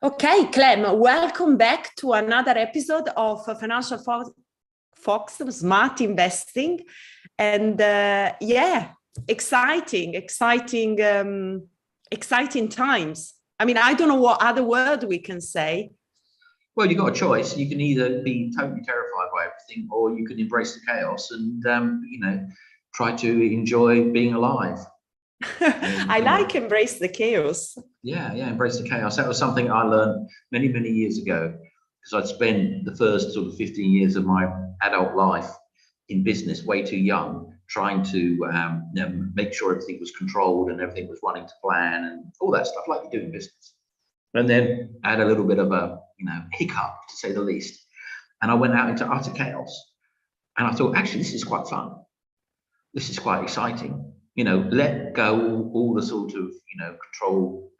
Okay, Clem, welcome back to another episode of Financial Fox Smart Investing. And exciting times. I mean, I don't know what other word we can say. Well, you've got a choice. You can either be totally terrified by everything, or you can embrace the chaos and, try to enjoy being alive. I like embrace the chaos. Yeah, embrace the chaos. That was something I learned many, many years ago, because I'd spent the first sort of 15 years of my adult life in business way too young, trying to make sure everything was controlled and everything was running to plan and all that stuff like you do in business. And then I had a little bit of a hiccup, to say the least. And I went out into utter chaos. And I thought, actually, this is quite fun. This is quite exciting. Let go all the sort of, control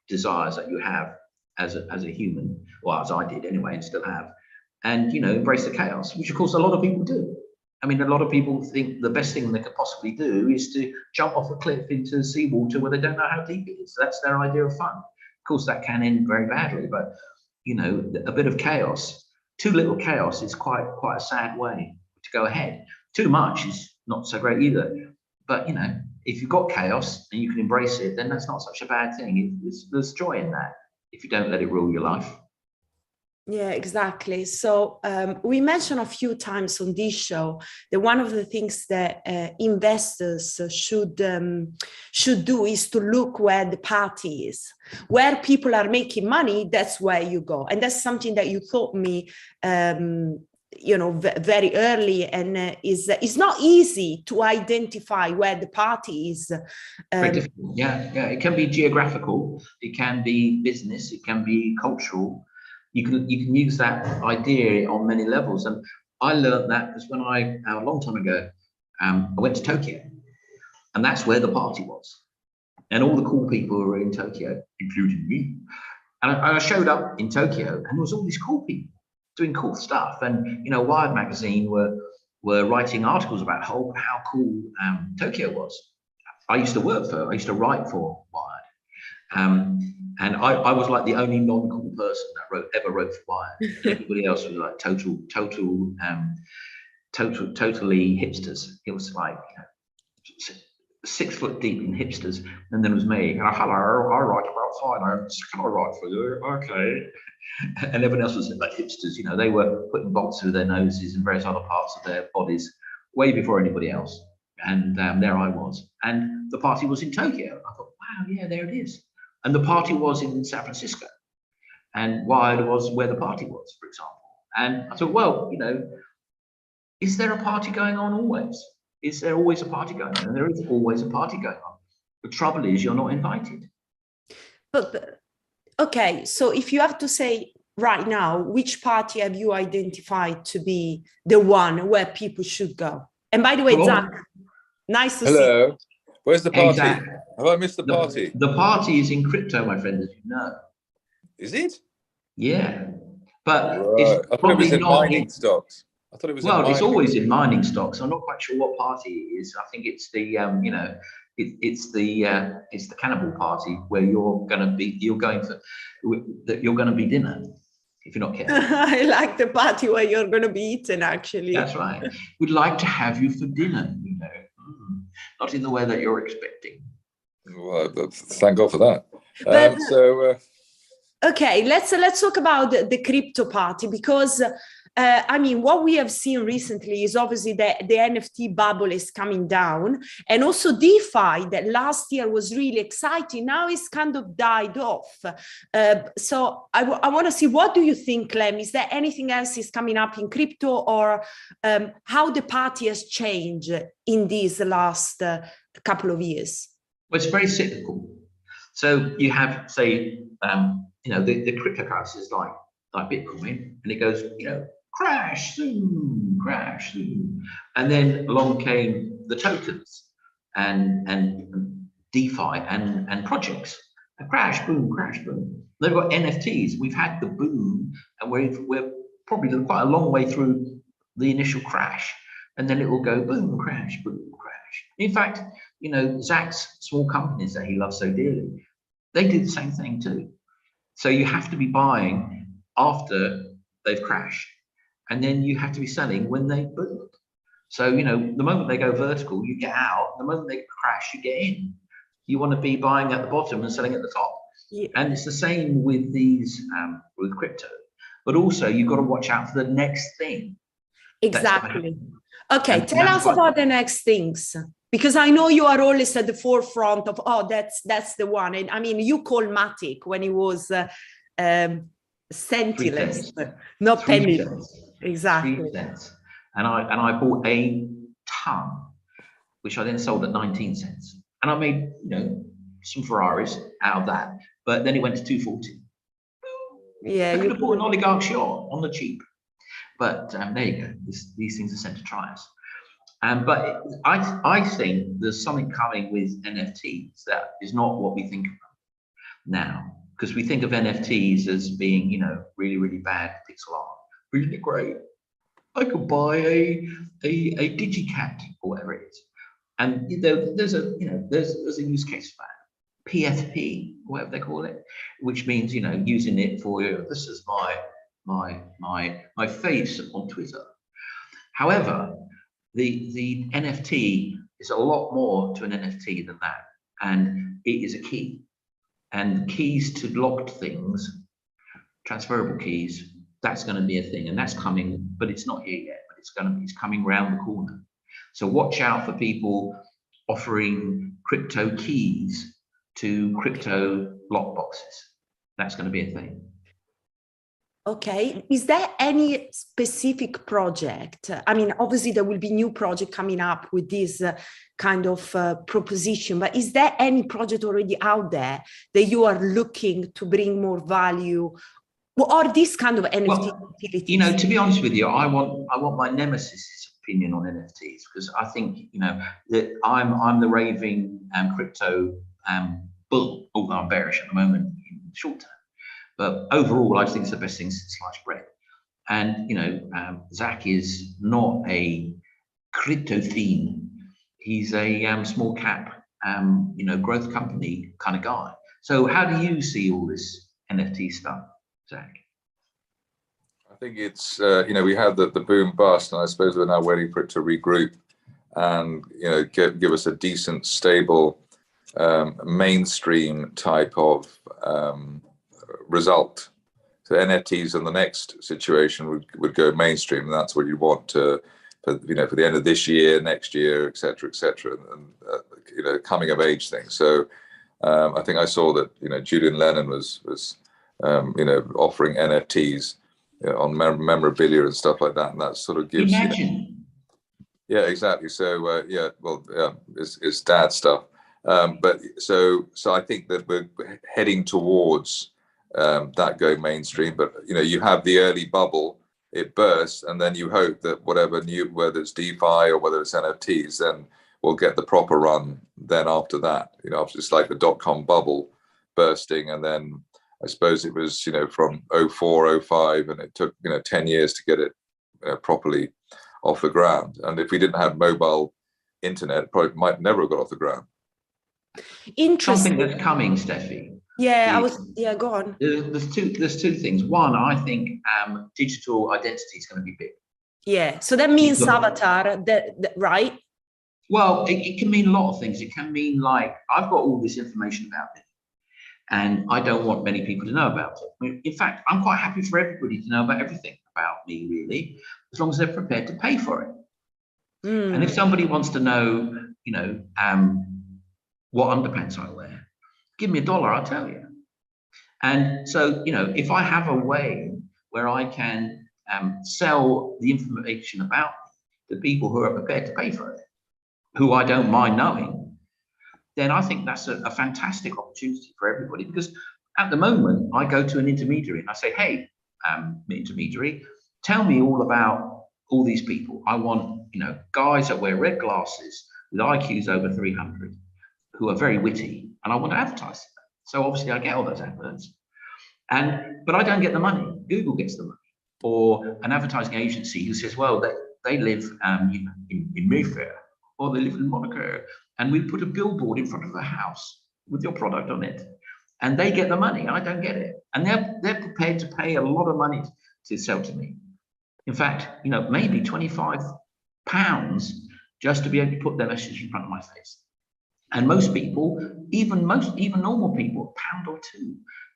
desires that you have as a human, or as I did anyway, and still have, and, embrace the chaos, which of course a lot of people do. I mean, a lot of people think the best thing they could possibly do is to jump off a cliff into seawater where they don't know how deep it is. That's their idea of fun. Of course, that can end very badly, but, a bit of chaos, too little chaos is quite a sad way to go ahead. Too much is not so great either. But, if you've got chaos and you can embrace it, then that's not such a bad thing. There's joy in that if you don't let it rule your life. Yeah, exactly. So we mentioned a few times on this show that one of the things that investors should do is to look where the party is. Where people are making money, that's where you go. And that's something that you taught me very early, and it's not easy to identify where the party is. It can be geographical, it can be business, it can be cultural. You can use that idea on many levels. And I learned that because when a long time ago, I went to Tokyo, and that's where the party was, and all the cool people who were in Tokyo, including me. And I showed up in Tokyo, and there was all these cool people doing cool stuff. And Wired magazine were writing articles about how cool Tokyo was. I used to write for Wired, and I was like the only non-cool person that ever wrote for Wired. Everybody else was like totally hipsters. It was like 6 foot deep in hipsters, and then it was me. And hello, I write about finance. Can I write for you? Okay. And everyone else was like hipsters. They were putting bolts through their noses and various other parts of their bodies way before anybody else. And there I was. And the party was in Tokyo. I thought, wow, yeah, there it is. And the party was in San Francisco. And Wired was where the party was, for example. And I thought, well, is there a party going on always? Is there always a party going on? And there is always a party going on. The trouble is you're not invited. But okay, so if you have to say right now, which party have you identified to be the one where people should go? And by the way, Zach, nice to see you. Hello. Where's the party? Exactly. Have I missed the party? The party is in crypto, my friend, as you know. Is it? Yeah. But right. it's I thought it was in not mining stocks. I thought it was. Well, it's always in mining stocks. I'm not quite sure what party it is. I think it's the it's the cannibal party where you're going to be dinner if you're not careful. I like the party where you're going to be eaten, actually. That's right. We'd like to have you for dinner, not in the way that you're expecting. Well, thank God for that. Okay, let's talk about the crypto party, because what we have seen recently is obviously that the NFT bubble is coming down, and also DeFi that last year was really exciting. Now it's kind of died off. So I want to see, what do you think, Clem? Is there anything else is coming up in crypto, or how the party has changed in these last couple of years? Well, it's very cyclical. So you have, say, the cryptocurrencies like Bitcoin, and it goes, crash, zoom, crash, zoom. And then along came the tokens and DeFi and projects. A crash, boom, crash, boom. They've got NFTs. We've had the boom, and we're probably quite a long way through the initial crash. And then it will go boom, crash, boom, crash. In fact, Zach's small companies that he loves so dearly, they do the same thing too. So you have to be buying after they've crashed, and then you have to be selling when they boom. So, the moment they go vertical, you get out. The moment they crash, you get in. You want to be buying at the bottom and selling at the top. Yeah. And it's the same with these, with crypto. But also, you've got to watch out for the next thing. Exactly. Okay, tell us about the next things. Because I know you are always at the forefront of, that's the one. And I mean, you called Matic when it was centiless, not penny. Exactly. 3 cents. And I bought a ton, which I then sold at 19 cents. And I made, some Ferraris out of that. But then it went to 240. Yeah, I could have bought an oligarch short on the cheap. But there you go. These things are sent to try us. But I think there's something coming with NFTs that is not what we think of now. Because we think of NFTs as being, really, really bad pixel art. Really great. I could buy a DigiCat or whatever it is, and there's a use case for that. PFP, whatever they call it, which means using it for this is my face on Twitter. However, the NFT is a lot more to an NFT than that, and it is a key, and keys to locked things, transferable keys. That's going to be a thing, and that's coming, but it's not here yet. But it's coming round the corner. So watch out for people offering crypto keys to crypto lockboxes. That's going to be a thing. Okay. Is there any specific project? I mean, obviously there will be new project coming up with this kind of proposition, but is there any project already out there that you are looking to bring more value? Or this kind of NFT utilities? To be honest with you, I want my nemesis's opinion on NFTs, because I think that I'm the raving crypto bull, although I'm bearish at the moment in the short term. But overall, I think it's the best thing since sliced bread. And Zach is not a crypto fiend. He's a small cap growth company kind of guy. So how do you see all this NFT stuff, Zach? I think it's we had the boom bust, and I suppose we're now waiting for it to regroup and give us a decent, stable, mainstream type of result. So NFTs in the next situation would go mainstream, and that's what you want for the end of this year, next year, etc., and coming of age thing. So I think I saw that Julian Lennon was offering NFTs on memorabilia and stuff like that, and that sort of gives. Imagine. Yeah, exactly. So it's dad stuff. But so I think that we're heading towards that going mainstream. But you have the early bubble, it bursts, and then you hope that whatever new, whether it's DeFi or whether it's NFTs, then we'll get the proper run. Then after that, it's like the .com bubble bursting, and then I suppose it was from 04, 05, and it took 10 years to get it properly off the ground. And if we didn't have mobile internet, it probably might never have got off the ground. Interesting. Something that's coming, Steffi. Yeah, go on. There's two things. One, I think digital identity is going to be big. Yeah, so that means avatar, right? Well, it can mean a lot of things. It can mean like, I've got all this information about it, and I don't want many people to know about it. In fact, I'm quite happy for everybody to know about everything about me, really, as long as they're prepared to pay for it. And if somebody wants to know, what underpants I wear, give me $1, I'll tell you. And so, if I have a way where I can sell the information about me to people who are prepared to pay for it, who I don't mind knowing, then I think that's a fantastic opportunity for everybody. Because at the moment, I go to an intermediary and I say, hey, intermediary, tell me all about all these people. I want, guys that wear red glasses with IQs over 300, who are very witty, and I want to advertise them. So obviously I get all those adverts, but I don't get the money. Google gets the money, or an advertising agency who says, well, they live in Mayfair, or they live in Monaco, and we put a billboard in front of the house with your product on it. and they get the money. I don't get it. And they're prepared to pay a lot of money to sell to me. In fact, you know, maybe £25 just to be able to put their message in front of my face. And most people, even normal people, £1 or £2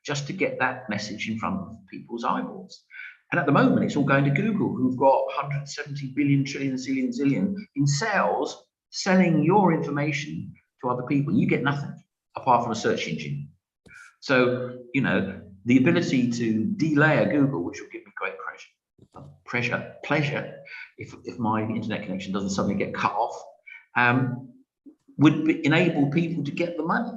just to get that message in front of people's eyeballs. And at the moment, it's all going to Google, who've got 170 billion, trillion, zillion in sales, selling your information to other people. You get nothing apart from a search engine. So, you know, the ability to delayer Google, which will give me great pleasure if my internet connection doesn't suddenly get cut off, would enable people to get the money.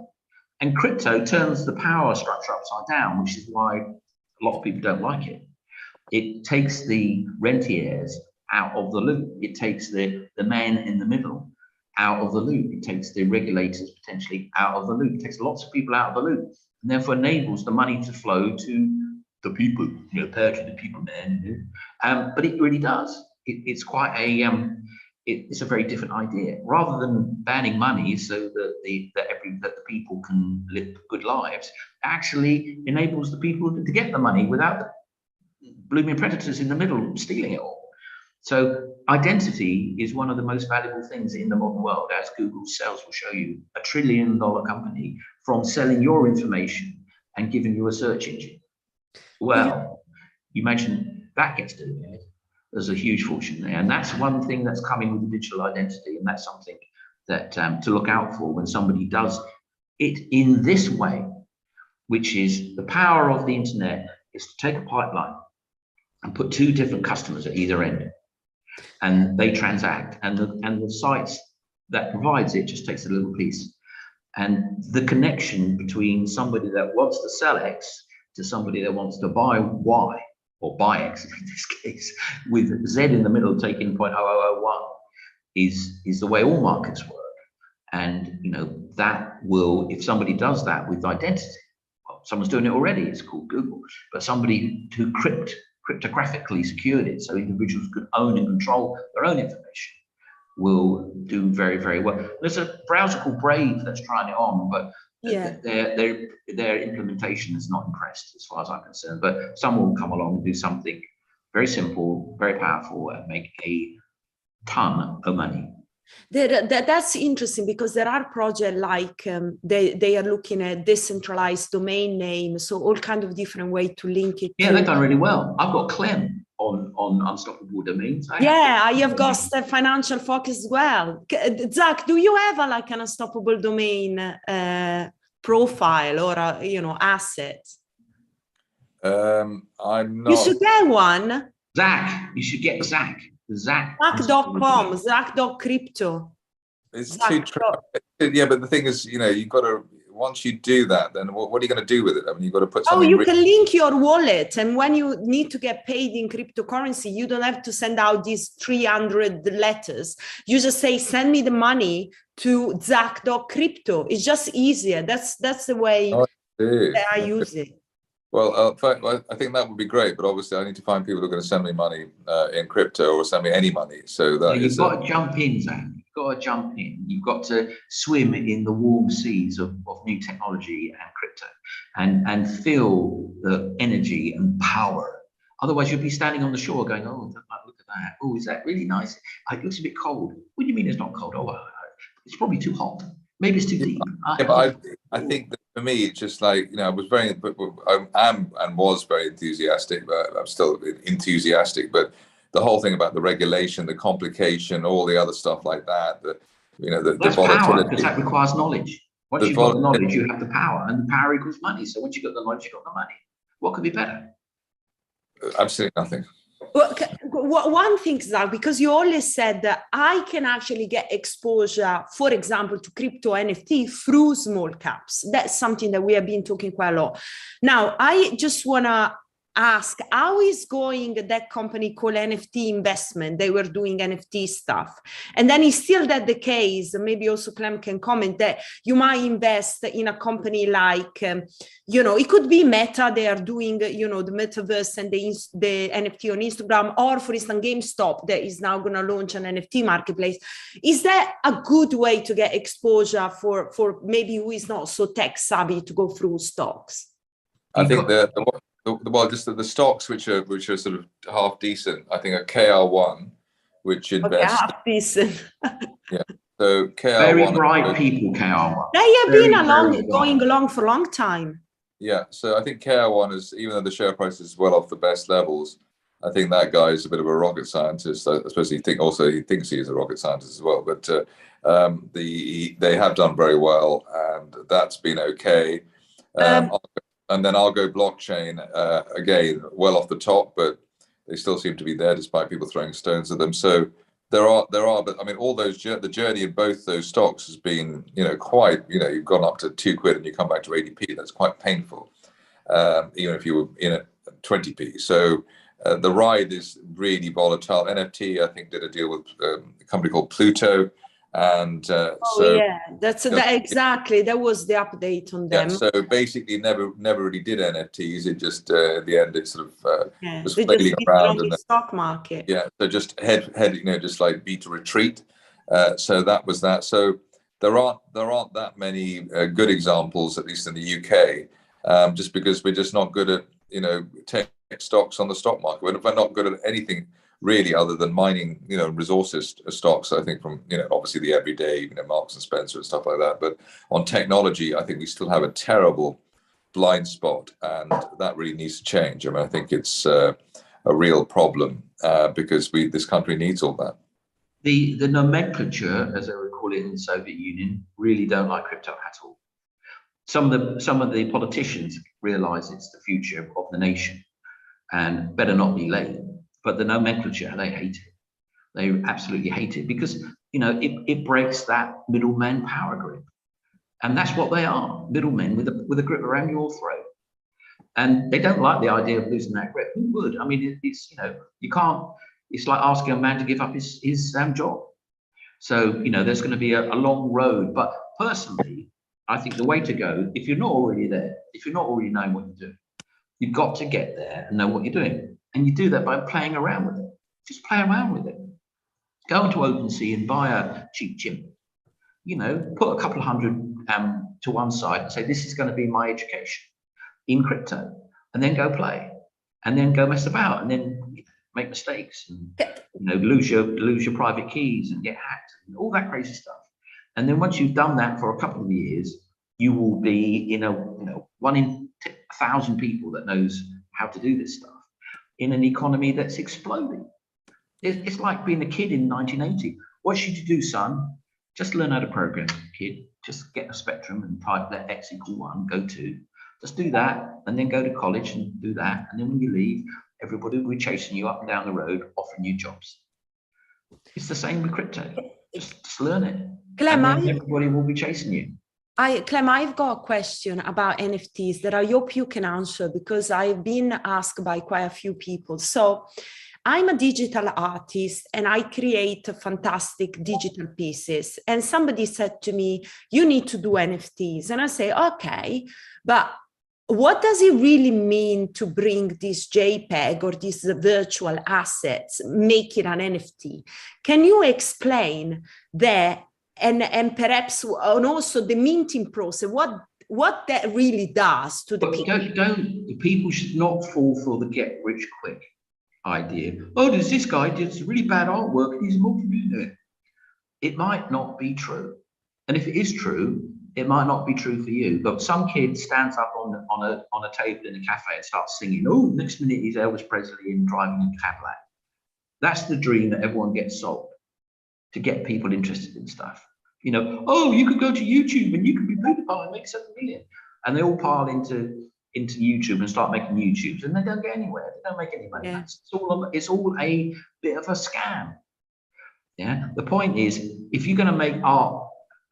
And crypto turns the power structure upside down, which is why a lot of people don't like it. It takes the rentiers out of the loop. It takes the men in the middle out of the loop. It takes the regulators potentially out of the loop. It takes lots of people out of the loop, and therefore enables the money to flow to the people, you know, pay to the people, man. But it really does. It's quite a it's a very different idea. Rather than banning money so that the people can live good lives, actually enables the people to get the money without the blooming predators in the middle stealing it all. So identity is one of the most valuable things in the modern world, as Google's sales will show you. $1 trillion company from selling your information and giving you a search engine. Well, you mentioned that gets delivered. There's a huge fortune there, and that's one thing that's coming with the digital identity, and that's something that to look out for when somebody does it in this way, which is the power of the internet is to take a pipeline and put two different customers at either end, and they transact, and the sites that provides it just takes a little piece, and the connection between somebody that wants to sell X to somebody that wants to buy Y, or buy X in this case, with Z in the middle taking 0.0001, is the way all markets work. And you know, that will, if somebody does that with identity, well, someone's doing it already, it's called Google, but somebody who cryptographically secured it so individuals could own and control their own information will do very, very well. There's a browser called Brave that's trying it on, but yeah, their implementation is not impressed as far as I'm concerned. But someone will come along and do something very simple, very powerful, and make a ton of money. That's interesting, because there are projects like they are looking at decentralized domain names, so all kind of different way to link it. Yeah, they've done really well. I've got Clem on Unstoppable Domains. I have got Financial Focus as well. Zach, do you have like an Unstoppable Domain profile or asset? I'm not. You should get one. Zach, you should get Zach. Zach.com, Zach.crypto. It's too yeah, but the thing is, you've got to, once you do that, then what are you going to do with it? I mean, you've got to put something. You can link your wallet, and when you need to get paid in cryptocurrency, you don't have to send out these 300 letters. You just say, send me the money to Zach.crypto. It's just easier. That's the way that I use it. Well, I think that would be great, but obviously I need to find people who are going to send me money in crypto or send me any money. So that you've got to jump in, Zach. You've got to jump in. You've got to swim in the warm seas of new technology and crypto, and feel the energy and power. Otherwise, you'll be standing on the shore going, "Oh, look at that! Oh, is that really nice? It looks a bit cold." What do you mean it's not cold? Oh, it's probably too hot. Maybe it's too deep. Yeah, but I think that for me, it's just like, I am and was very enthusiastic, but I'm still enthusiastic. But the whole thing about the regulation, the complication, all the other stuff like that, the volatility. Power, because that requires knowledge. Once you've got the knowledge, you have the power, and the power equals money. So once you've got the knowledge, you've got the money. What could be better? Absolutely nothing. Well, one thing, Zach, because you always said that I can actually get exposure, for example, to crypto NFT through small caps. That's something that we have been talking quite a lot. Now, I just want to ask how is going that company called NFT Investment. They were doing NFT stuff. And then is still that the case, maybe also Clem can comment, that you might invest in a company like, you know, it could be Meta, they are doing, you know, the metaverse and the NFT on Instagram, or for instance, GameStop that is now going to launch an NFT marketplace. Is that a good way to get exposure for maybe who is not so tech savvy to go through stocks? I think well, just the stocks which are sort of half decent, I think, are KR1, which invests. Half decent. Yeah. So KR1. Very bright people, KR1. They have been going along for a long time. Yeah. So I think KR1 is, even though the share price is well off the best levels, I think that guy is a bit of a rocket scientist. I suppose he thinks he is a rocket scientist as well. But they have done very well, and that's been okay. And then Argo Blockchain, again, well off the top, but they still seem to be there despite people throwing stones at them. So there are, but I mean, all those, the journey in both those stocks has been, you know, quite, you know, you've gone up to £2 and you come back to 80p. That's quite painful, even if you were in at 20p. So the ride is really volatile. NFT, I think, did a deal with a company called Pluto. And exactly, that was the update on them. Yeah, so basically never really did NFTs. It just at the end it sort of was flailing around in the stock market. Yeah, so just head, you know, just like beta retreat. So that was that. So there aren't that many good examples, at least in the UK, just because we're just not good at, you know, tech stocks on the stock market. We're not good at anything really other than mining, you know, resources stocks. I think from, you know, obviously the everyday, you know, Marks and Spencer and stuff like that. But on technology, I think we still have a terrible blind spot, and that really needs to change. I mean, I think it's a real problem because this country needs all that. The nomenclature, as they would call it in the Soviet Union, really don't like crypto at all. Some of the politicians realise it's the future of the nation, and better not be late. But the nomenclature, they hate it. They absolutely hate it because, you know, it breaks that middleman power grip. And that's what they are, middlemen with a grip around your throat. And they don't like the idea of losing that grip. Who would? I mean, it's, you know, you can't, it's like asking a man to give up his job. So, you know, there's going to be a long road. But personally, I think the way to go, if you're not already there, if you're not already knowing what you're doing, you've got to get there and know what you're doing. And you do that by playing around with it. Just play around with it. Go into OpenSea and buy a cheap chimp. You know, put a couple of hundred to one side and say, this is going to be my education in crypto. And then go play. And then go mess about. And then make mistakes. And, you know, lose your private keys and get hacked. And all that crazy stuff. And then once you've done that for a couple of years, you will be in one in 1,000 people that knows how to do this stuff, in an economy that's exploding. It's like being a kid in 1980. What should you do, son? Just learn how to program, kid. Just get a Spectrum and type that X equal 1, go 2. Just do that, and then go to college and do that. And then when you leave, everybody will be chasing you up and down the road, offering you jobs. It's the same with crypto. Just learn it. Clem, everybody will be chasing you. Clem, I've got a question about NFTs that I hope you can answer, because I've been asked by quite a few people. So I'm a digital artist and I create fantastic digital pieces. And somebody said to me, you need to do NFTs. And I say, okay, but what does it really mean to bring this JPEG or these virtual assets, make it an NFT? Can you explain that? And perhaps, and also the minting process, what that really does to the people. The people should not fall for the get rich quick idea. Oh, there's this guy did some really bad artwork and he's a multi-millionaire. It might not be true. And if it is true, it might not be true for you. But some kid stands up on a table in a cafe and starts singing. Oh, next minute he's Elvis Presley and driving a Cadillac. That's the dream that everyone gets sold, to get people interested in stuff. You know, oh, you could go to YouTube and you could be PewDiePie and make 7 million. And they all pile into YouTube and start making YouTubes, and they don't get anywhere. They don't make any money. Yeah. It's all a bit of a scam. Yeah. The point is, if you're going to make art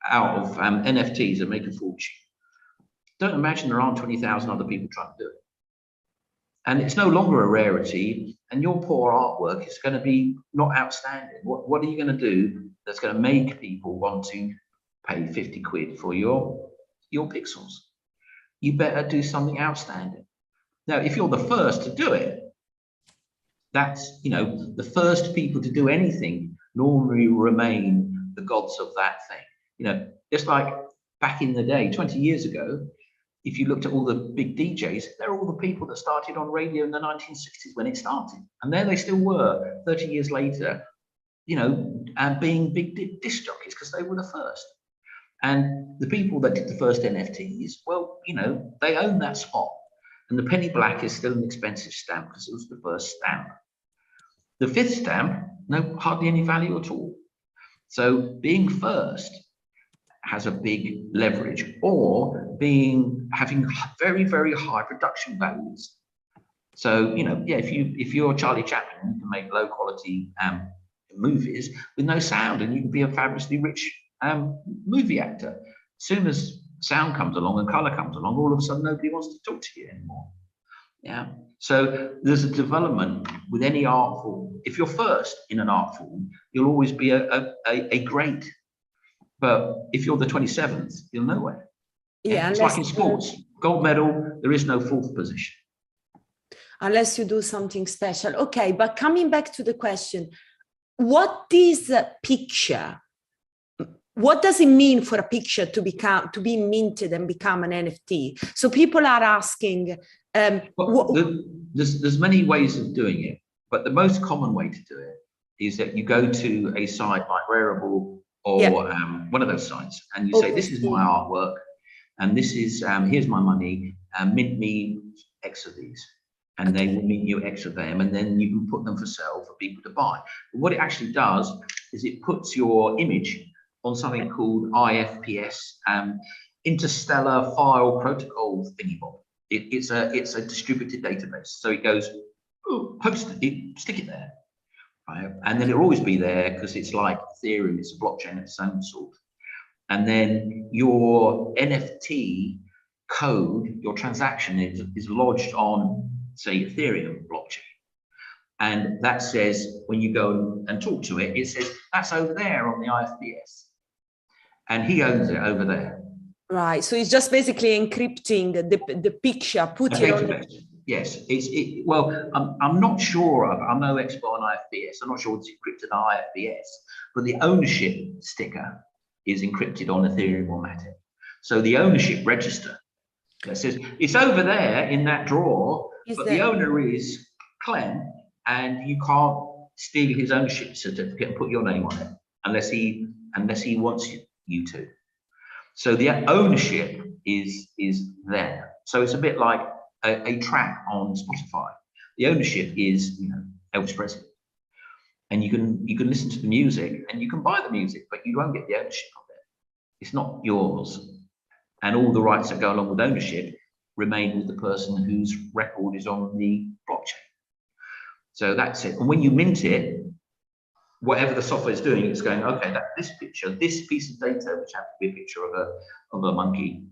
out of NFTs and make a fortune, don't imagine there aren't 20,000 other people trying to do it. and it's no longer a rarity, and your poor artwork is going to be not outstanding. What are you going to do that's going to make people want to pay 50 quid for your pixels? You better do something outstanding. Now, if you're the first to do it, that's, you know, the first people to do anything normally remain the gods of that thing. You know, just like back in the day, 20 years ago, if you looked at all the big DJs, they're all the people that started on radio in the 1960s when it started. And there they still were 30 years later, you know, and being big disc jockeys because they were the first. And the people that did the first NFTs, well, you know, they own that spot. And the penny black is still an expensive stamp because it was the first stamp. The fifth stamp, no, hardly any value at all. So being first has a big leverage, or having very, very high production values. So, you know, yeah, if you're Charlie Chaplin, you can make low quality movies with no sound, and you can be a fabulously rich movie actor. As soon as sound comes along and color comes along, all of a sudden nobody wants to talk to you anymore. Yeah. So there's a development with any art form. If you're first in an art form, you'll always be a great. But if you're the 27th, you're nowhere. Yeah, it's like in sports, gold medal, there is no fourth position. Unless you do something special. Okay, but coming back to the question, what is a picture? What does it mean for a picture to be minted and become an NFT? So people are asking. There's many ways of doing it, but the most common way to do it is that you go to a site like Rarible or one of those sites, and you say, this is my artwork, and this is here's my money, mint me X of these, and they will mint you X of them, and then you can put them for sale for people to buy. But what it actually does is it puts your image on something called IFPS, Interstellar File Protocol thingy-bob. It's a distributed database, so it goes, stick it there. Right? And then it'll always be there because it's like Ethereum, it's a blockchain of its own sort. And then your NFT code, your transaction is lodged on, say, Ethereum blockchain. And that says, when you go and talk to it, it says, that's over there on the IFPS. And he owns it over there. Right. So it's just basically encrypting the picture, put it on the... Yes, well, I'm not sure. I'm no expert on IFPS. I'm not sure it's encrypted on IFPS, but the ownership sticker is encrypted on Ethereum or Matic. So the ownership register that says it's over there in that drawer, but the owner is Clem, and you can't steal his ownership certificate and put your name on it unless he wants you to. So the ownership is there. So it's a bit like a track on Spotify. The ownership is, you know, Elvis Presley, and you can listen to the music and you can buy the music, but you won't get the ownership of it. It's not yours, and all the rights that go along with ownership remain with the person whose record is on the blockchain. So that's it. And when you mint it, whatever the software is doing, it's going, okay, this picture, this piece of data, which happens to be a picture of a monkey,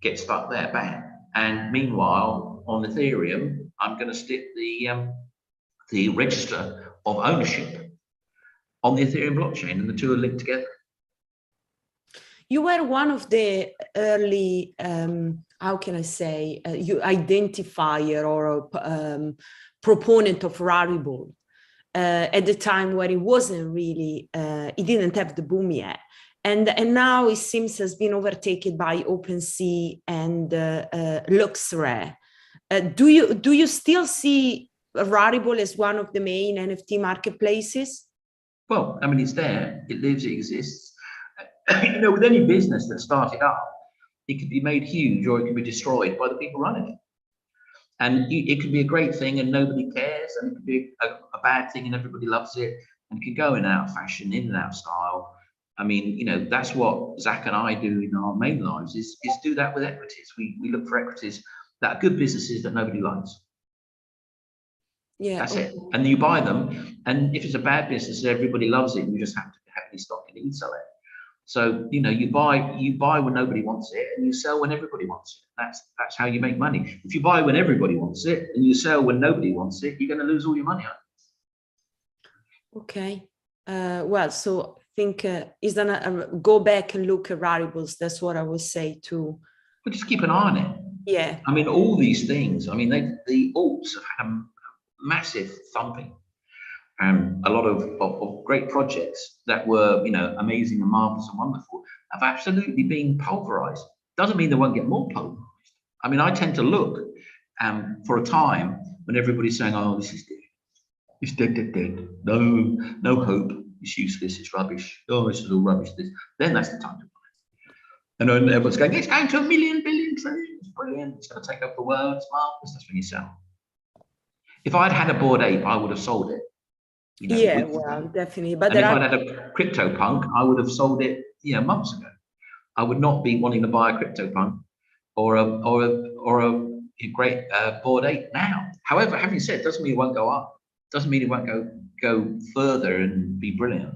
gets stuck there, bang. And meanwhile, on Ethereum, I'm going to stick the register of ownership on the Ethereum blockchain, and the two are linked together. You were one of the early, how can I say, identifier or proponent of Rarible at the time where it wasn't really, it didn't have the boom yet. And now it seems has been overtaken by OpenSea and LuxRare. Do you still see Rarible as one of the main NFT marketplaces? Well, I mean, it's there. It lives. It exists. You know, with any business that started up, it could be made huge or it could be destroyed by the people running it. And it could be a great thing and nobody cares, and it could be a bad thing and everybody loves it, and it could go in and out of fashion, in and out of style. I mean, you know, that's what Zach and I do in our main lives, is do that with equities. We look for equities that are good businesses that nobody likes. Yeah, that's it. And you buy them, and if it's a bad business, everybody loves it, you just have to happily stock it and sell it. So, you know, you buy when nobody wants it and you sell when everybody wants it. That's how you make money. If you buy when everybody wants it and you sell when nobody wants it, you're going to lose all your money on it. Okay. Well, so I think is gonna go back and look at variables. That's what I would say too. But just keep an eye on it. Yeah. I mean, all these things. I mean, the alts have had a massive thumping. A lot of great projects that were, you know, amazing and marvelous and wonderful have absolutely been pulverized. Doesn't mean they won't get more pulverized. I mean, I tend to look for a time when everybody's saying, "Oh, this is dead. It's dead. No hope. It's useless. It's rubbish. Oh, this is all rubbish." Then that's the time to buy. And then everyone's going, "It's going to 1 million, billion, trillion. It's brilliant. It's going to take over the world. It's marvelous." That's when you sell. If I'd had a Bored Ape, I would have sold it. You know, yeah, well, definitely. But if I'd had a CryptoPunk, I would have sold it, you know, months ago. I would not be wanting to buy a CryptoPunk or a great Bored Ape now. However, having said, doesn't mean it won't go up. Doesn't mean it won't go further and be brilliant.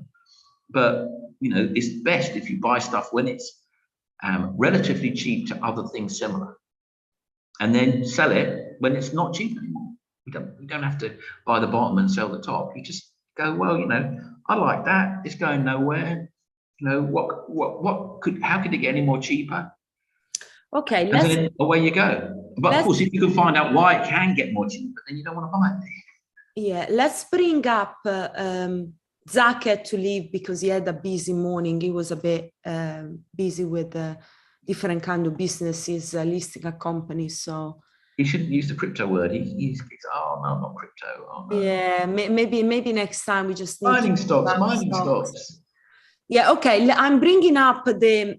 But you know, it's best if you buy stuff when it's relatively cheap to other things similar, and then sell it when it's not cheap anymore. You don't have to buy the bottom and sell the top. You just go, well, you know, I like that. It's going nowhere. You know, how could it get any more cheaper? okay, and then away you go. But of course, if you can find out why it can get more cheaper, then you don't want to buy it. Yeah, let's bring up Zach had to leave because he had a busy morning. He was a bit busy with different kind of businesses, listing a company. So he shouldn't use the crypto word. He's oh no, not crypto. Oh, no. Yeah, maybe next time we just need mining stocks. Yeah, okay. I'm bringing up the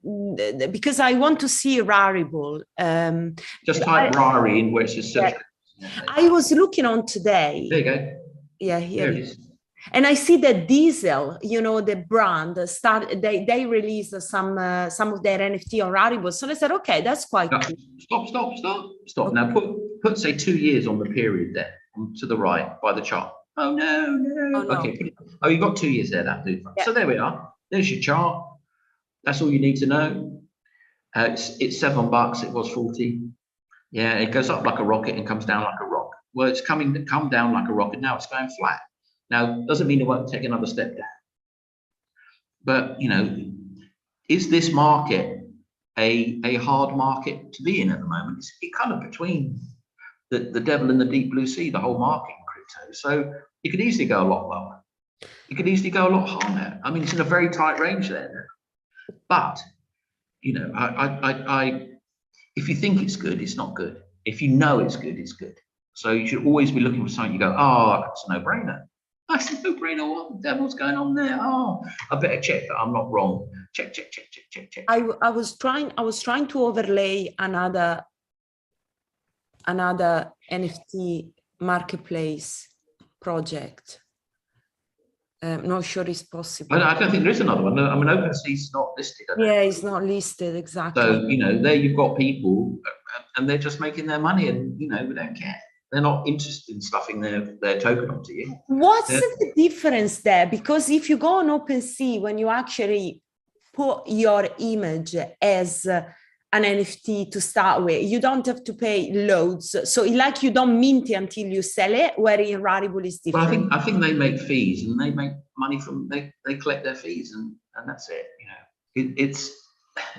because I want to see Rarible. Just type Rari in where it says search. Yeah. I was looking on today. There you go. Yeah, here it is. And I see that Diesel, you know, the brand, they released some of their NFT on Rarible. So I said, okay, that's quite cool. Stop. Okay. Now put say 2 years on the period there, to the right by the chart. Oh no. Okay. Oh, you got 2 years there. That do. Yeah. So there we are. There's your chart. That's all you need to know. It's $7. It was 40. Yeah, it goes up like a rocket and comes down like a rock. Well, it's come down like a rocket. Now it's going flat. Now, doesn't mean it won't take another step down. But, you know, is this market a hard market to be in at the moment? It's kind of between the devil and the deep blue sea, the whole market in crypto. So it could easily go a lot lower. It could easily go a lot higher. I mean, it's in a very tight range there. But, you know, if you think it's good, it's not good. If you know it's good, it's good. So you should always be looking for something you go, oh, that's a no-brainer. That's a no-brainer. What the devil's going on there? Oh, I better check that I'm not wrong. Check. I was trying to overlay another NFT marketplace project. Not sure it's possible. I don't think there is another one. I mean, OpenSea's not listed. Yeah, it's not listed, exactly. So, you know, there you've got people and they're just making their money and, you know, we don't care. They're not interested in stuffing their token onto you. What's the difference there? Because if you go on OpenSea, when you actually put your image as an NFT to start with, you don't have to pay loads. So like you don't mint it until you sell it, where in Rarible is different. Well, I think they make fees and they make money from, they collect their fees and that's it. You know, it's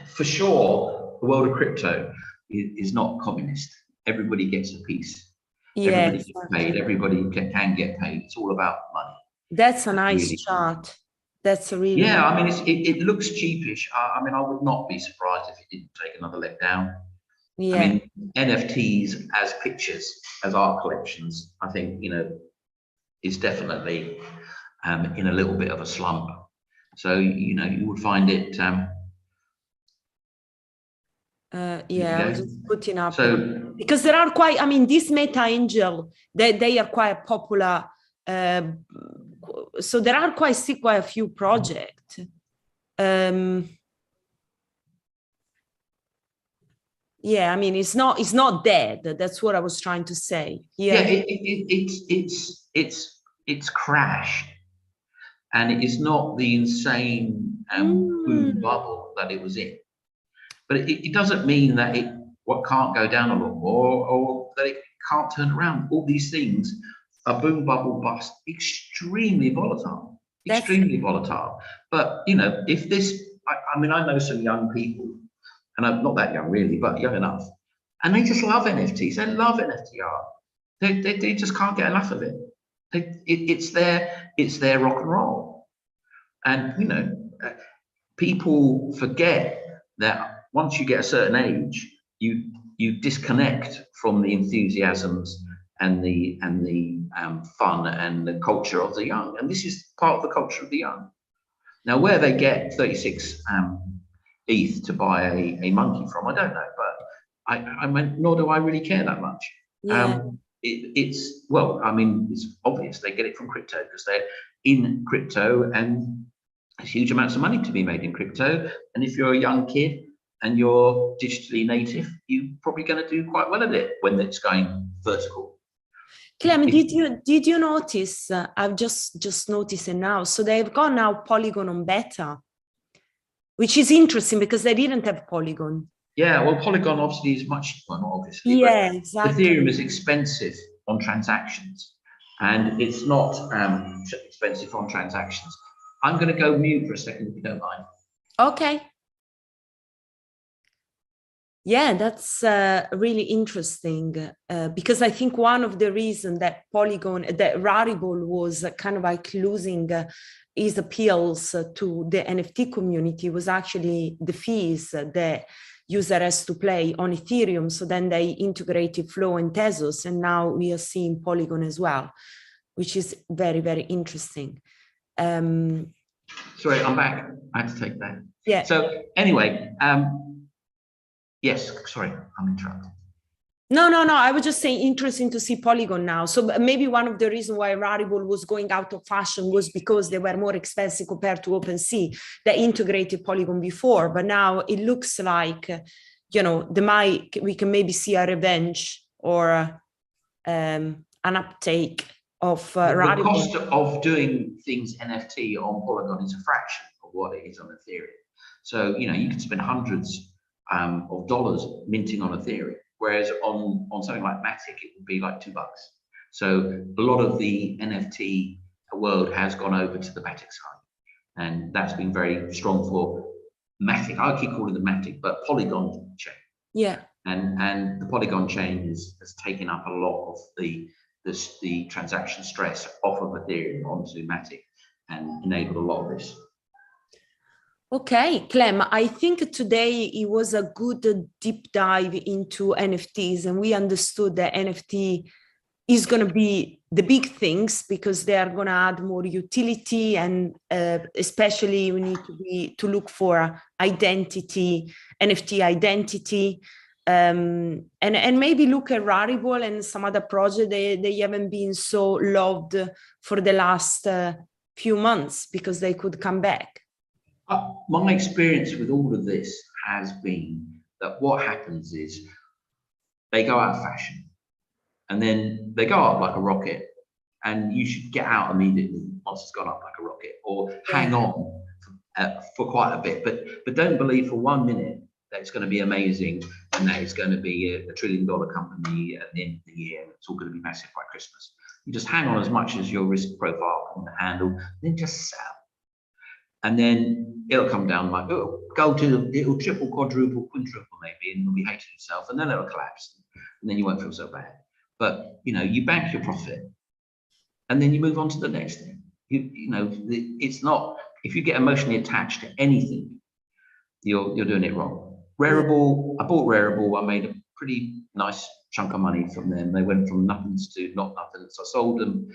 for sure, the world of crypto is not communist. Everybody gets a piece. Yeah, everybody gets paid. Everybody can get paid. It's all about money. That's a nice really chart. That's a really I mean, it looks cheapish. I mean, I would not be surprised if it didn't take another leg down. Yeah. I mean, NFTs as pictures, as art collections, I think, you know, is definitely in a little bit of a slump. So, you know, you would find it. Yeah, I'm just putting up because there are quite. I mean, this Meta Angel, they are quite popular. So there are quite a few projects. Yeah, I mean, it's not dead. That's what I was trying to say. Yeah, it's crashed, and it is not the insane boom bubble that it was in. But it doesn't mean that it can't go down a lot more, or that it can't turn around. All these things are boom bubble bust, extremely volatile. Extremely volatile. But you know, if this, I mean, I know some young people, and I'm not that young really, but young enough, and they just love NFTs. They love NFT art. They just can't get enough of it. It's their rock and roll. And you know, people forget that once you get a certain age, you disconnect from the enthusiasms and the fun and the culture of the young. And this is part of the culture of the young. Now, where they get 36 ETH to buy a monkey from, I don't know, but I mean, nor do I really care that much. Yeah. It's well, I mean, it's obvious they get it from crypto because they're in crypto, and there's huge amounts of money to be made in crypto. And if you're a young kid and you're digitally native, you're probably going to do quite well at it when it's going vertical. Clem, did you notice? I've just noticed it now. So they've got now Polygon on beta, which is interesting because they didn't have Polygon. Yeah, well, Polygon obviously is much, well, not obviously, yeah, exactly. Ethereum is expensive on transactions, and it's not expensive on transactions. I'm going to go mute for a second if you don't mind. Okay. Yeah, that's really interesting because I think one of the reasons that Rarible was kind of like losing its appeals to the NFT community was actually the fees that user has to pay on Ethereum. So then they integrated Flow and Tezos, and now we are seeing Polygon as well, which is very, very interesting. Sorry, I'm back. I had to take that. Yeah. So anyway, yes, sorry, I'm interrupted. No. I was just saying interesting to see Polygon now. So maybe one of the reasons why Rarible was going out of fashion was because they were more expensive compared to OpenSea. They integrated Polygon before, but now it looks like, you know, we can maybe see a revenge or an uptake of Rarible. The cost of doing things NFT on Polygon is a fraction of what it is on Ethereum. So, you know, you can spend hundreds of dollars minting on Ethereum, whereas on something like Matic, it would be like $2. So a lot of the NFT world has gone over to the Matic side, and that's been very strong for Matic. I keep calling it the Matic, but Polygon chain. Yeah. And the Polygon chain has taken up a lot of the transaction stress off of Ethereum onto Matic and enabled a lot of this. Okay, Clem, I think today it was a good deep dive into NFTs, and we understood that NFT is going to be the big things because they are going to add more utility, and especially we need to look for identity, NFT identity, and maybe look at Rarible and some other projects. They haven't been so loved for the last few months because they could come back. My experience with all of this has been that what happens is they go out of fashion, and then they go up like a rocket, and you should get out immediately once it's gone up like a rocket, or hang on for quite a bit, but don't believe for 1 minute that it's going to be amazing and that it's going to be a $1 trillion company at the end of the year and it's all going to be massive by Christmas. You just hang on as much as your risk profile can handle, then just sell. And then it'll come down like, oh, it'll triple, quadruple, quintuple maybe, and you'll be hating yourself, and then it'll collapse, and then you won't feel so bad. But you know, you bank your profit, and then you move on to the next thing. You know, it's not, if you get emotionally attached to anything, you're doing it wrong. Rarible, I bought Rarible. I made a pretty nice chunk of money from them. They went from nothings to not nothing, so I sold them,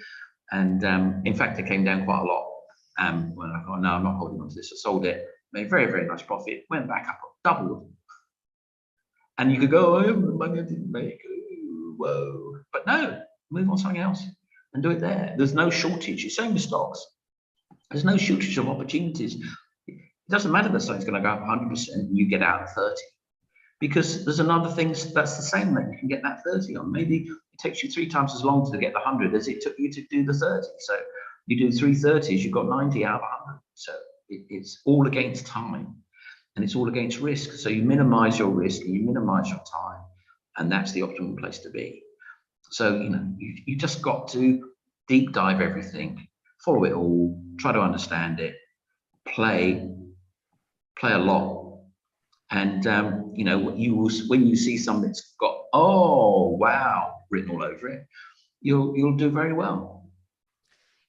and in fact, they came down quite a lot. When I thought, no, I'm not holding on to this, I sold it, made very, very nice profit, went back up, doubled. And you could go, oh, the money I didn't make, ooh, whoa. But no, move on something else and do it there. There's no shortage. It's same with stocks. There's no shortage of opportunities. It doesn't matter that something's going to go up 100% and you get out at 30. Because there's another thing that's the same that you can get that 30 on. Maybe it takes you 3 times as long to get the 100 as it took you to do the 30. So you do 3 30s, you've got 90 out of 100. So it's all against time, and it's all against risk. So you minimize your risk and you minimize your time, and that's the optimal place to be. So, you know, you just got to deep dive everything, follow it all, try to understand it, play a lot. And, you know, when you see something that's got, oh, wow, written all over it, you'll do very well.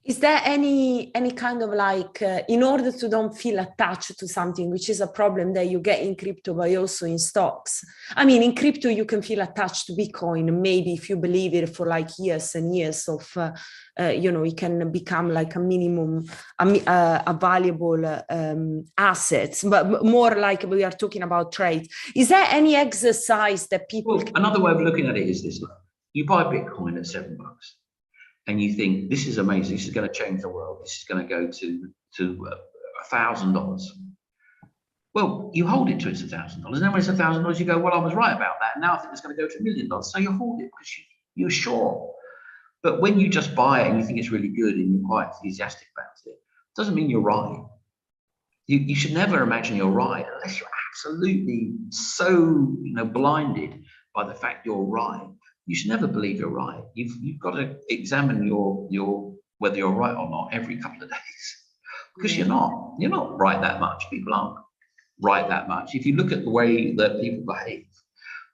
Is there any kind of like, in order to don't feel attached to something, which is a problem that you get in crypto, but also in stocks? I mean, in crypto, you can feel attached to Bitcoin, maybe if you believe it for like years and years of, you know, it can become like a minimum, a valuable assets, but more like we are talking about trade. Is there any exercise that people... Well, another way of looking at it is this: you buy Bitcoin at $7. And you think, this is amazing, this is going to change the world, this is going to go to $1,000. Well, you hold it to it's $1,000, and then when it's $1,000, you go, well, I was right about that, and now I think it's going to go to $1 million. So you hold it because you're sure. But when you just buy it and you think it's really good and you're quite enthusiastic about it, it doesn't mean you're right. You should never imagine you're right unless you're absolutely so, you know, blinded by the fact you're right. You should never believe you're right. You've got to examine your whether you're right or not every couple of days, because you're not right that much. People aren't right that much. If you look at the way that people behave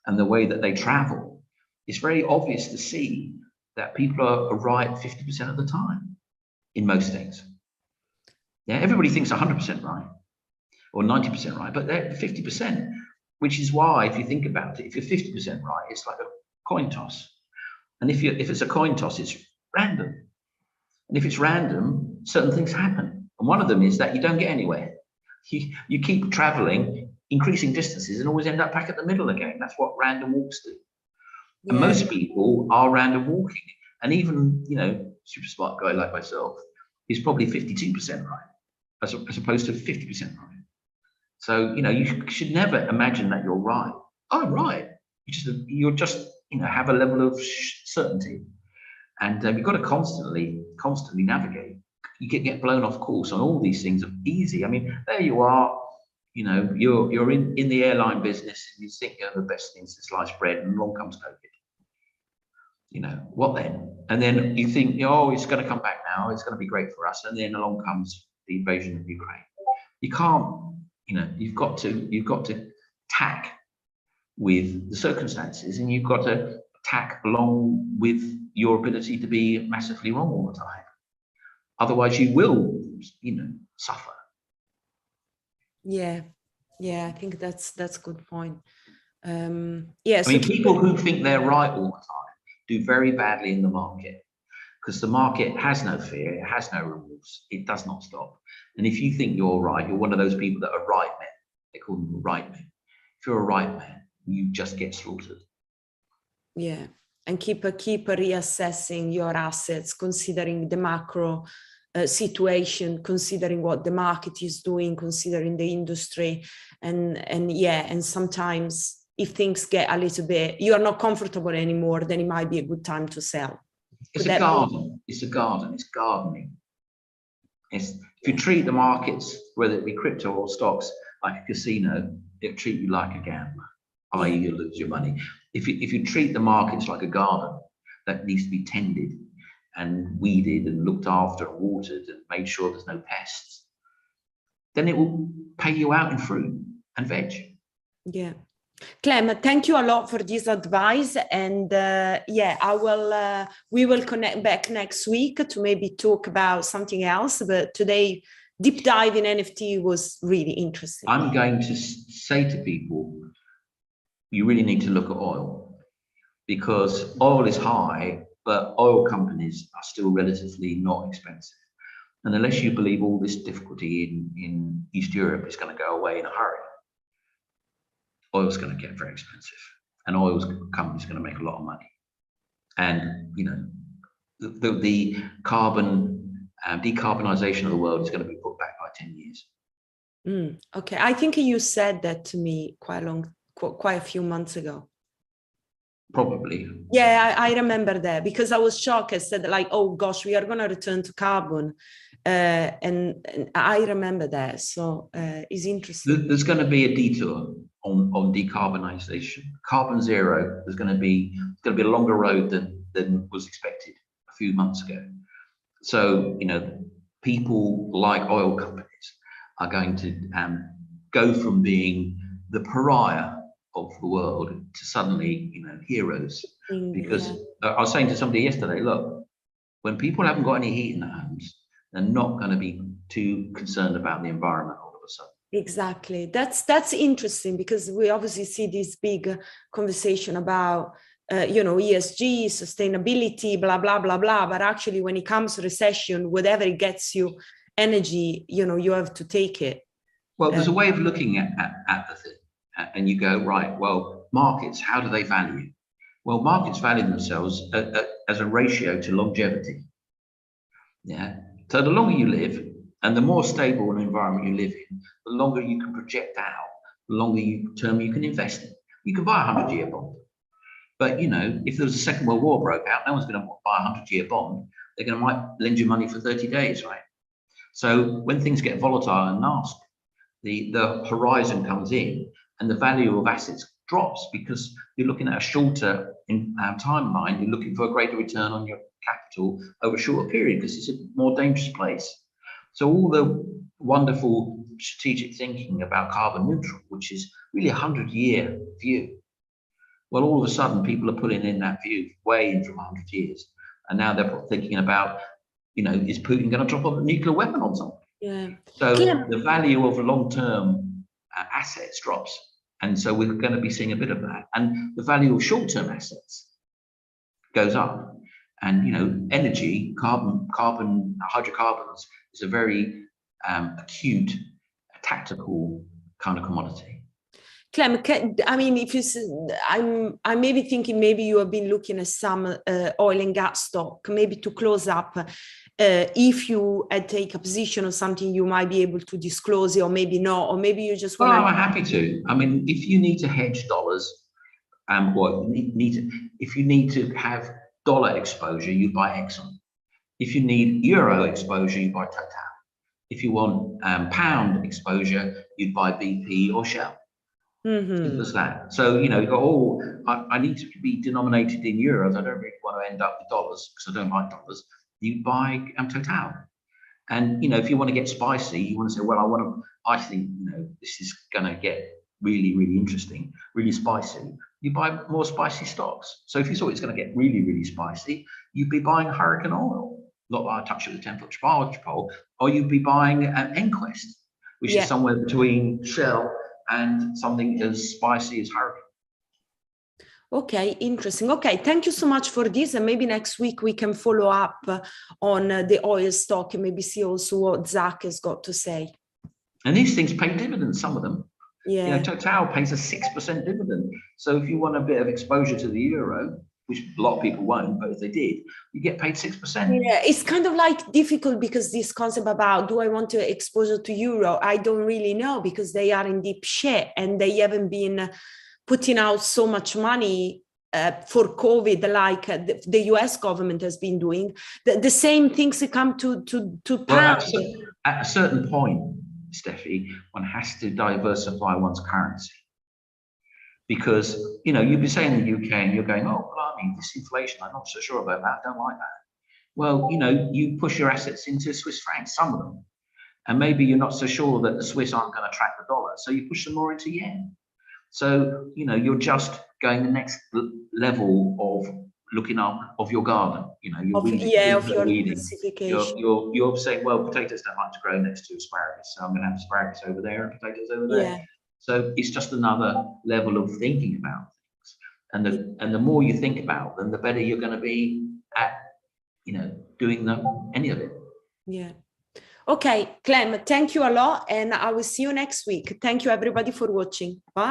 and the way that they travel, it's very obvious to see that people are right 50% of the time in most things. Yeah, everybody thinks 100% right or 90% right, but they're 50%, which is why, if you think about it, if you're 50% right, it's like a coin toss. And if it's a coin toss, it's random. And if it's random, certain things happen. And one of them is that you don't get anywhere. You keep traveling, increasing distances, and always end up back at the middle again. That's what random walks do. And most people are random walking. And even, you know, super smart guy like myself is probably 52% right, as opposed to 50% right. So, you know, you should never imagine that you're right. Oh, right. You're just, you know, have a level of certainty, and you've got to constantly navigate. You get blown off course on all these things are easy. I mean, there you are, you know, you're in the airline business, and you think you're the best thing since sliced bread, and along comes COVID. You know, what then? And then you think, oh, it's going to come back now, it's going to be great for us, and then along comes the invasion of Ukraine. You can't, you know, you've got to tack with the circumstances, and you've got to tack along with your ability to be massively wrong all the time. Otherwise you will, you know, suffer. Yeah, I think that's a good point. I mean, people who think they're right all the time do very badly in the market, because the market has no fear, it has no rules, it does not stop. And if you think you're right, you're one of those people that are right men. They call them right men. If you're a right man, you just get slaughtered. Yeah, and keep reassessing your assets, considering the macro situation, considering what the market is doing, considering the industry, and sometimes if things get a little bit, you are not comfortable anymore, then it might be a good time to sell. It's a garden. It's a garden. It's gardening. If you treat the markets, whether it be crypto or stocks, like a casino, it'll treat you like a gambler, i.e. you'll lose your money. If you treat the markets like a garden that needs to be tended and weeded and looked after and watered and made sure there's no pests, then it will pay you out in fruit and veg. Yeah. Clem, thank you a lot for this advice, and we will connect back next week to maybe talk about something else, but today deep dive in NFT was really interesting. I'm going to say to people, you really need to look at oil, because oil is high, but oil companies are still relatively not expensive. And unless you believe all this difficulty in East Europe is going to go away in a hurry, oil's going to get very expensive, and oil companies are going to make a lot of money. And, you know, the carbon decarbonization of the world is going to be put back by 10 years. Okay, I think you said that to me quite a few months ago. Probably. Yeah, I remember that, because I was shocked. I said like, oh gosh, we are going to return to carbon. and I remember that. So it's interesting. There's going to be a detour on decarbonisation. Carbon zero. There's going to be a longer road than was expected a few months ago. So, you know, people like oil companies are going to go from being the pariah of the world to suddenly, you know, heroes. Because I was saying to somebody yesterday, look, when people haven't got any heat in their homes, they're not going to be too concerned about the environment all of a sudden. Exactly. That's interesting, because we obviously see this big conversation about you know, ESG, sustainability, blah, blah, blah, blah. But actually, when it comes to recession, whatever it gets you energy, you know, you have to take it. Well, there's a way of looking at the thing, and you go, right, well, markets, how do they value? Well, markets value themselves as a ratio to longevity. Yeah. So the longer you live and the more stable an environment you live in, the longer you can project out, the longer term you can invest in. You can buy a 100-year bond. But, you know, if there was a Second World War broke out, no one's going to buy a 100-year bond. They're going to might lend you money for 30 days, right? So when things get volatile and nasty, the horizon comes in and the value of assets drops, because you're looking at a shorter timeline. You're looking for a greater return on your capital over a shorter period, because it's a more dangerous place. So all the wonderful strategic thinking about carbon neutral, which is really a 100-year view, well, all of a sudden people are putting in that view way in from 100 years, and now they're thinking about, you know, is Putin going to drop a nuclear weapon on something? Yeah. So the value of long-term assets drops, and so we're going to be seeing a bit of that, and the value of short-term assets goes up. And, you know, energy, hydrocarbons is a very acute, tactical kind of commodity. Clem, I mean, if you, I may be thinking maybe you have been looking at some oil and gas stock, maybe to close up. If you take a position or something, you might be able to disclose it, or maybe not, or maybe you just want to. Well, I'm happy to. I mean, if you need to hedge dollars, if you need to have dollar exposure, you buy Exxon. If you need euro exposure, you buy Total. If you want pound exposure, you'd buy BP or Shell. Simple as that. So, you know, you go, I need to be denominated in euros. I don't really want to end up with dollars because I don't like dollars. You buy Total. And, you know, if you want to get spicy, you want to say, well, I think, you know, this is going to get really, really interesting, really spicy. You buy more spicy stocks. So if you thought it's going to get really, really spicy, you'd be buying Hurricane Oil, not that I touch it with a 10-foot charge pole, or you'd be buying EnQuest, which is somewhere between Shell and something as spicy as Hurricane. Okay, interesting. Okay, thank you so much for this. And maybe next week we can follow up on the oil stock and maybe see also what Zach has got to say. And these things pay dividends, some of them. Yeah. You know, Total pays a 6% dividend. So if you want a bit of exposure to the euro, which a lot of people won't, but if they did, you get paid 6%. Yeah, it's kind of like difficult, because this concept about, do I want to exposure to euro? I don't really know, because they are in deep shit and they haven't been putting out so much money for COVID, like the US government has been doing. The same things that come to pound. Well, at a certain point, Steffi, one has to diversify one's currency. Because, you know, you'd be saying in the UK and you're going, oh, well, I mean, this inflation, I'm not so sure about that, I don't like that. Well, you know, you push your assets into Swiss francs, some of them. And maybe you're not so sure that the Swiss aren't going to track the dollar, so you push them more into yen. So, you know, you're just going the next level of looking up of your garden. You know, you're of your diversification. You're saying, well, potatoes don't like to grow next to asparagus, so I'm going to have asparagus over there and potatoes over there. Yeah. So it's just another level of thinking about things. And the more you think about them, the better you're going to be at, you know, doing any of it. Yeah. Okay, Clem, thank you a lot, and I will see you next week. Thank you, everybody, for watching. Bye.